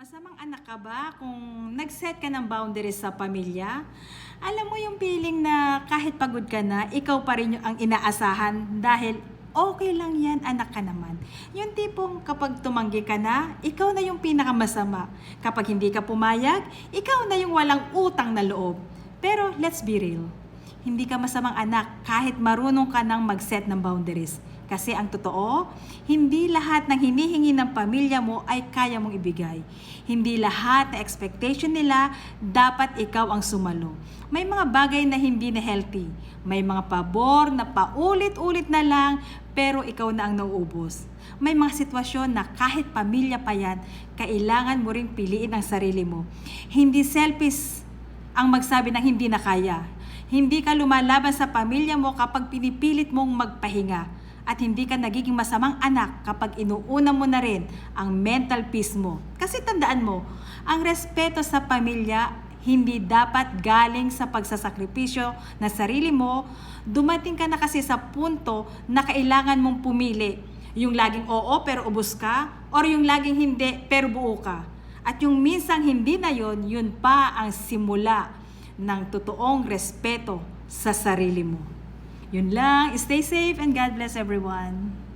Masamang anak ka ba kung nag-set ka ng boundaries sa pamilya? Alam mo yung feeling na kahit pagod ka na, ikaw pa rin yung ang inaasahan dahil okay lang yan, anak ka naman. Yung tipong kapag tumanggi ka na, ikaw na yung pinakamasama. Kapag hindi ka pumayag, ikaw na yung walang utang na loob. Pero let's be real, hindi ka masamang anak kahit marunong ka nang mag-set ng boundaries. Kasi ang totoo, hindi lahat ng hinihingi ng pamilya mo ay kaya mong ibigay. Hindi lahat na expectation nila dapat ikaw ang sumalo. May mga bagay na hindi na healthy. May mga pabor na paulit-ulit na lang pero ikaw na ang nauubos. May mga sitwasyon na kahit pamilya pa yan, kailangan mo ring piliin ang sarili mo. Hindi selfish ang magsabi ng hindi na kaya. Hindi ka lumalaban sa pamilya mo kapag pinipilit mong magpahinga. At hindi ka nagiging masamang anak kapag inuuna mo na rin ang mental peace mo. Kasi tandaan mo, ang respeto sa pamilya hindi dapat galing sa pagsasakripisyo na sarili mo. Dumating ka na kasi sa punto na kailangan mong pumili. Yung laging oo pero ubos ka, or yung laging hindi pero buo ka. At yung minsang hindi na yun pa ang simula ng totoong respeto sa sarili mo. Yun lang. Stay safe and God bless everyone.